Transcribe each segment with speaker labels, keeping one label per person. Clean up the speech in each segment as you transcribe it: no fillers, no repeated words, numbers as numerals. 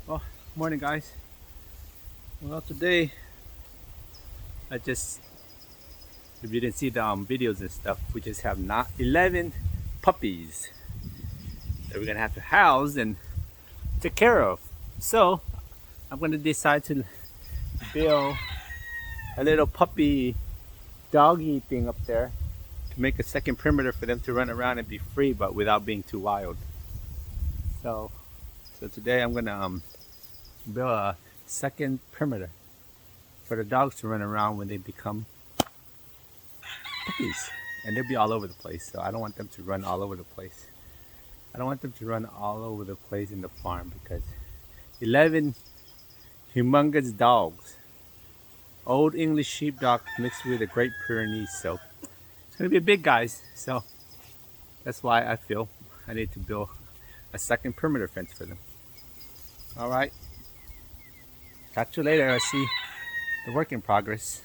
Speaker 1: Well, morning guys. Well, today I just, if you didn't see the videos and stuff, we just have not 11 puppies that we're gonna have to house and take care of. So I'm gonna decide to build a little puppy doggy thing up there to make a second perimeter for them to run around and be free, but without being too wild. So, so today I'm gonna build a second perimeter for the dogs to run around when they become puppies, and they'll be all over the place. So I don't want them to run all over the place. I don't want them to run all over the place in the farm because 11 humongous dogs, old English sheepdog mixed with a Great Pyrenees. So it's gonna be big guys. So that's why I feel I need to build a second perimeter fence for them. All right. Catch you later. I see the work in progress.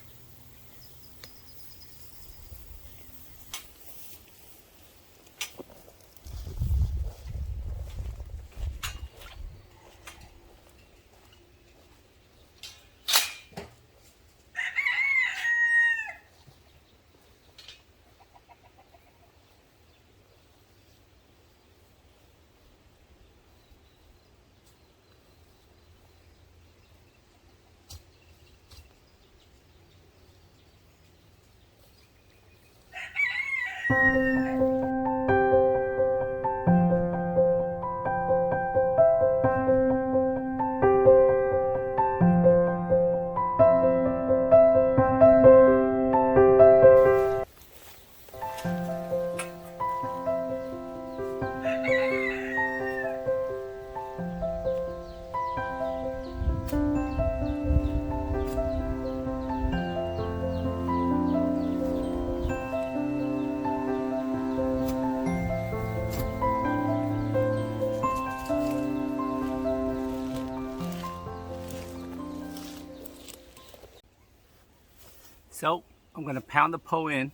Speaker 1: So I'm gonna pound the pole in.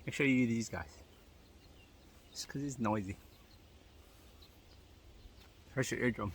Speaker 1: Make sure you use these guys, just because it's noisy. Hurts your eardrum.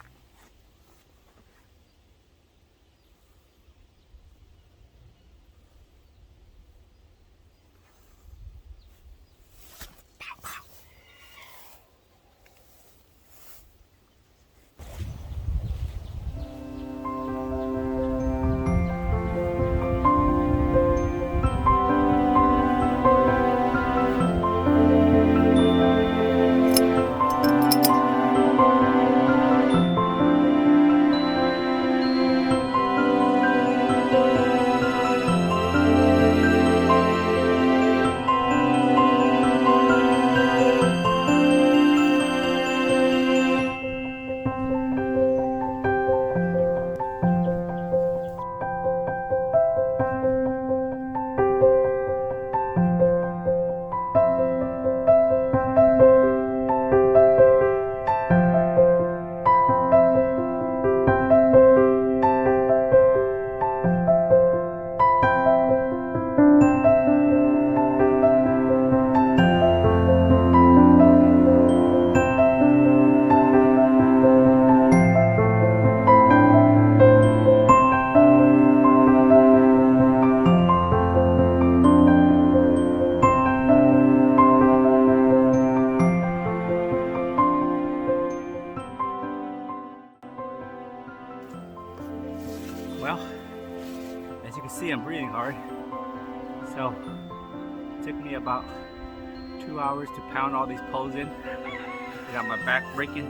Speaker 1: Well, as you can see, I'm breathing hard. So it took me about 2 hours to pound all these poles in. I got my back breaking.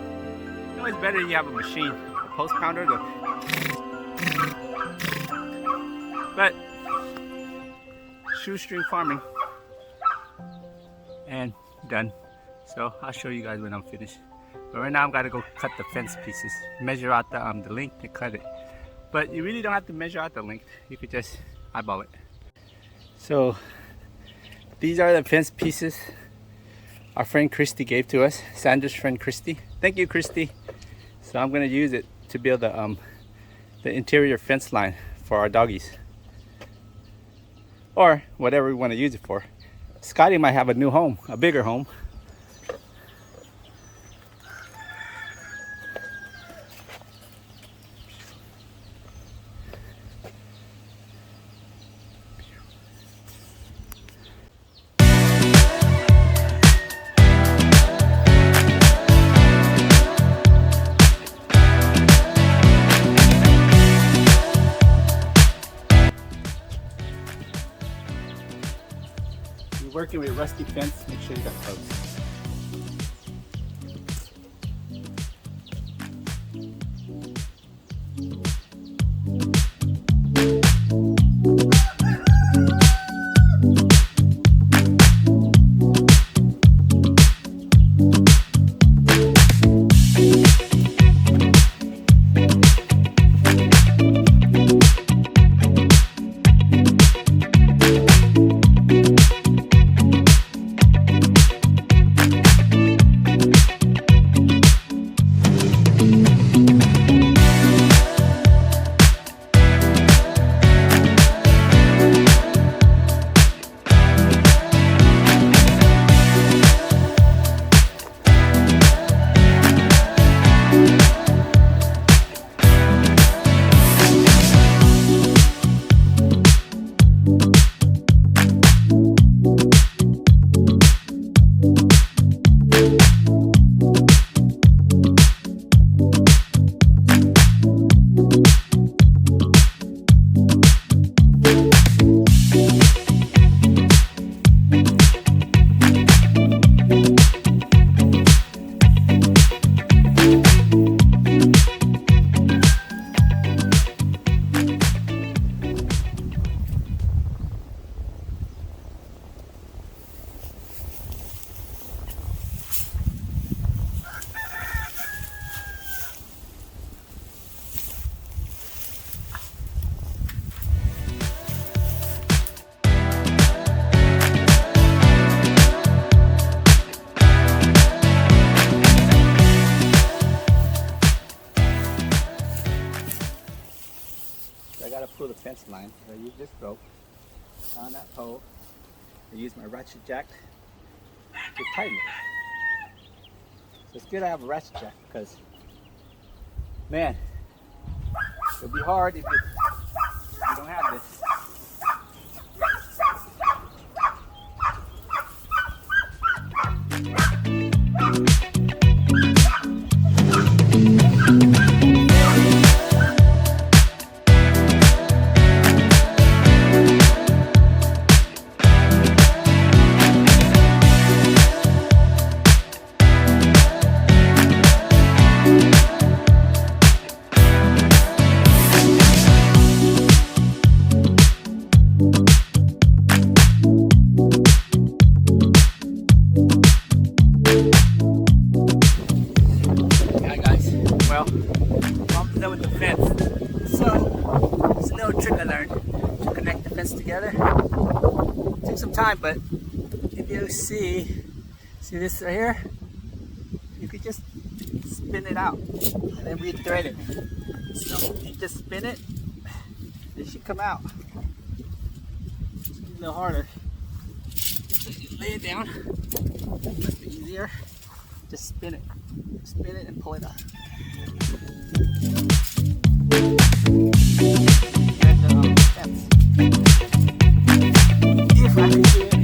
Speaker 1: You know, it's better you have a machine, a post pounder. But shoestring farming and done. So I'll show you guys when I'm finished. But right now I've got to go cut the fence pieces, measure out the length to cut it. But you really don't have to measure out the length. You could just eyeball it. So these are the fence pieces our friend Christy gave to us. Sandra's friend Christy. Thank you, Christy. So I'm gonna use it to build the interior fence line for our doggies, or whatever we want to use it for. Scotty might have a new home, a bigger home. working with rusty fence, make sure you got posts. I gotta pull the fence line. So I use this rope on that pole. I use my ratchet jack to tighten it. So it's good I have a ratchet jack because, man, it'll be hard if you don't have this. Done with the fence. So it's a little trick I learned to connect the fence together. It took some time, but if you see this right here, you could just spin it out and then re-thread it. So you just spin it, it should come out. It's a little harder. So you lay it down, it's easier. Just spin it and pull it up. If I could do it.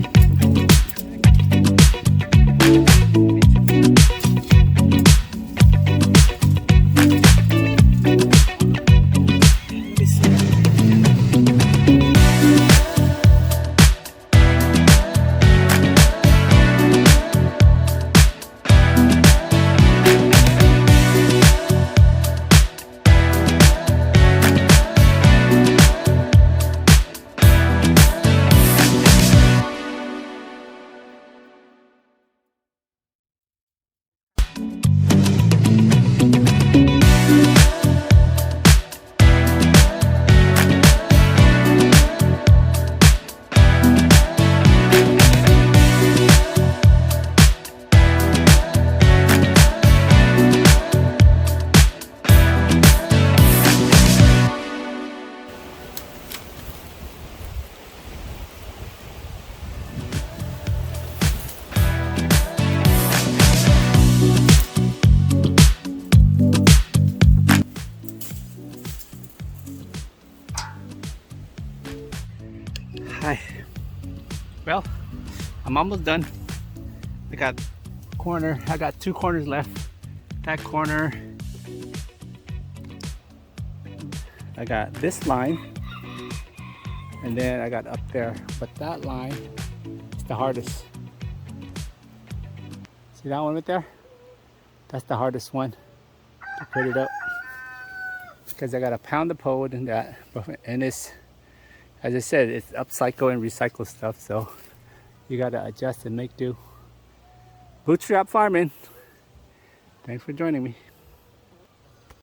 Speaker 1: Hi. Well, I'm almost done. I got two corners left. That corner, I got this line, and then I got up there, but that line It's the hardest. See that one right there? That's the hardest one to put it up. Because I gotta pound the pole and that. And it's, as I said, it's upcycle and recycle stuff, so you gotta adjust and make do. Bootstrap farming. Thanks for joining me.